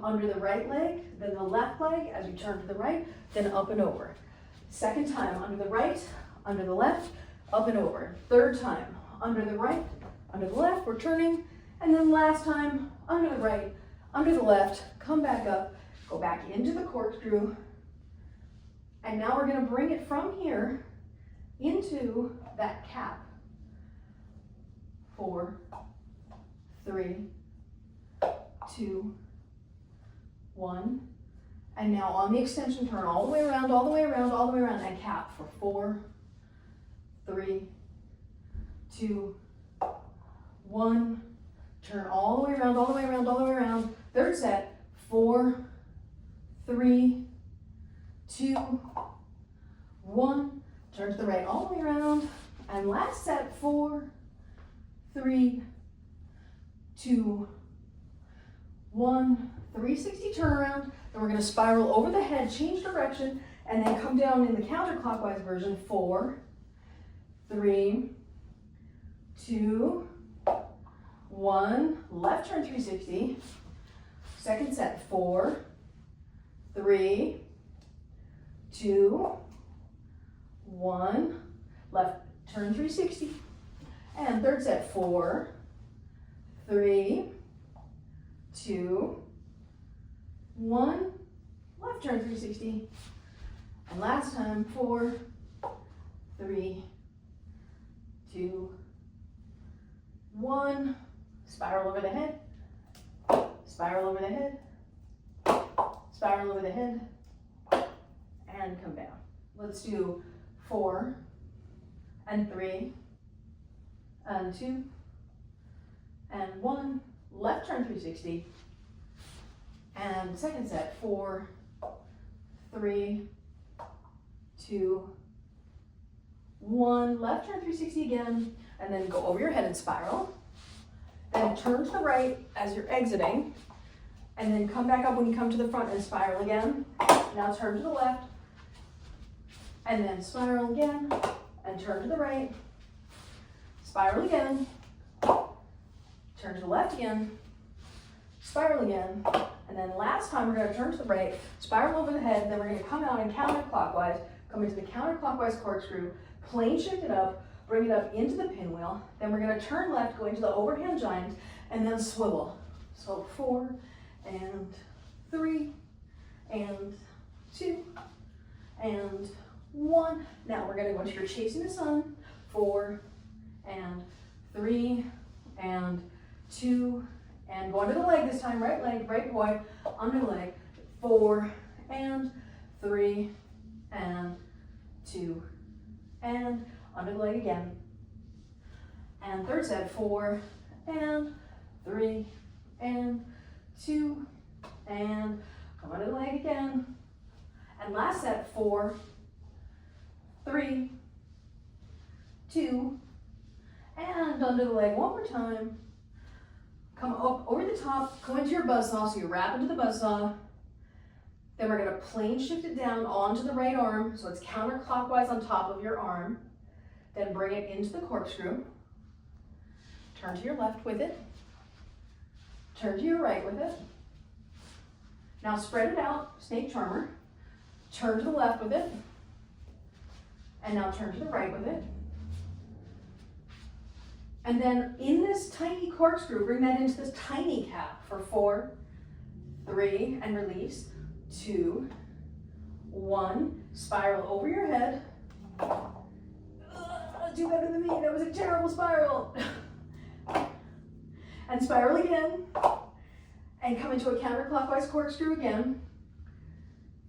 under the right leg, then the left leg as you turn to the right, then up and over. Second time, under the right, under the left, up and over. Third time, under the right, under the left, we're turning. And then last time, under the right, under the left, come back up, go back into the corkscrew. And now we're gonna bring it from here into that cap. 4, 3, 2, 1. And now on the extension, turn all the way around, all the way around, all the way around, and cap for 4, 3, 2, 1. Turn all the way around, all the way around, all the way around. Third set, 4, 3, 2, 1. Turn to the right all the way around. And last set, 4, 3, 2, 1. 360 turnaround. Then we're going to spiral over the head, change direction, and then come down in the counterclockwise version. 4, 3, 2, 1. Left turn 360. Second set, 4, 3, 2, 1. Left turn 360. And third set, 4, 3, 2, 1. Left turn 360. And last time, 4, 3, 2, 1. Spiral over the head. Spiral over the head. Spiral over the head. And come down. Let's do 4 and 3 and 2 and 1. Left turn 360. And second set, 4, 3, 2, 1. Left turn 360 again, and then go over your head and spiral. Then turn to the right as you're exiting, and then come back up when you come to the front and spiral again. Now turn to the left, and then spiral again, and turn to the right. Spiral again, turn to the left again, spiral again. And then last time we're going to turn to the right, spiral over the head, then we're going to come out and counterclockwise, come into the counterclockwise corkscrew, plane shift it up, bring it up into the pinwheel. Then we're going to turn left, go into the overhand giant, and then swivel. So 4 and 3 and 2 and 1. Now we're going to go into your chasing the sun. 4 and 3 and 2. And go under the leg this time, right leg, right poi, under the leg. 4 and 3 and 2 and under the leg again. And third set, 4 and 3 and 2 and come under the leg again. And last set, 4, 3, 2 and under the leg one more time. Come up over the top, go into your buzzsaw, so you wrap into the buzzsaw. Then we're going to plane shift it down onto the right arm, so it's counterclockwise on top of your arm. Then bring it into the corkscrew. Turn to your left with it. Turn to your right with it. Now spread it out, snake charmer. Turn to the left with it. And now turn to the right with it. And then in this tiny corkscrew, bring that into this tiny cap for 4, 3, and release. 2, 1. Spiral over your head. Do better than me. That was a terrible spiral. And spiral again. And come into a counterclockwise corkscrew again.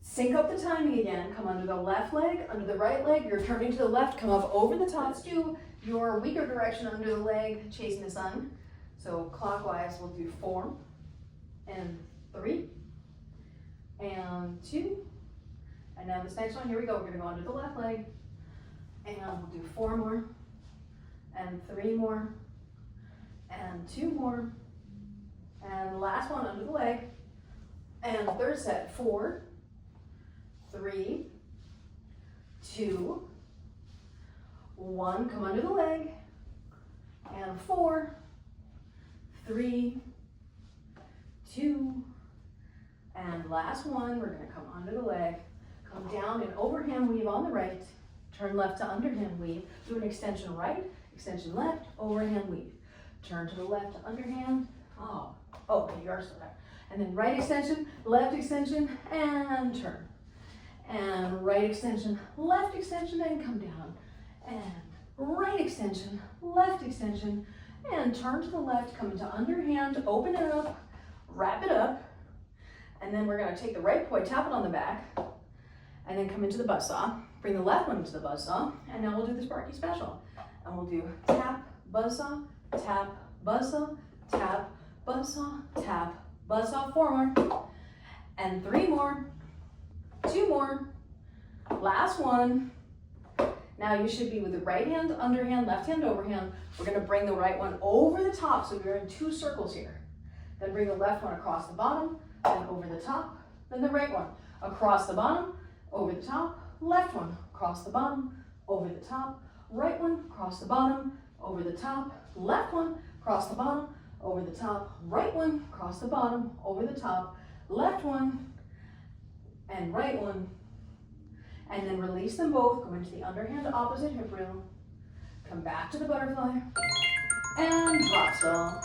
Sync up the timing again. Come under the left leg, under the right leg. You're turning to the left. Come up over the top. Let's do your weaker direction under the leg, chasing the sun. So clockwise, we'll do 4 and 3 and 2. And now this next one, here we go. We're gonna go under the left leg. And we'll do 4 more and 3 more and 2 more. And last one under the leg. And third set, 4, 3, 2, 1. Come under the leg. And 4, 3, 2, And last one, we're gonna come under the leg, come down and overhand weave on the right, turn left to underhand weave, do an extension right, extension left, overhand weave. Turn to the left to underhand, okay, you are still there. And then right extension, left extension, and turn. And right extension, left extension, and come down. And right extension, left extension, and turn to the left, come into underhand, open it up, wrap it up, and then we're gonna take the right poi, tap it on the back, and then come into the buzzsaw. Bring the left one into the buzzsaw, and now we'll do the Sparky special. And we'll do tap, buzzsaw, tap, buzzsaw, tap, buzzsaw, tap, buzzsaw, 4 more, and 3 more, 2 more, last one. Now you should be with the right hand underhand, left hand overhand. We're gonna bring the right one over the top, so we're in 2 circles here. Then bring the left one across the bottom, then over the top, then the right one across the bottom, over the top, left one across the bottom, over the top, right one across the bottom, over the top, left one across the bottom, over the top, right one across the bottom, over the top, left one, and right one. And then release them both, go into the underhand opposite hip reel, come back to the butterfly, and drop still.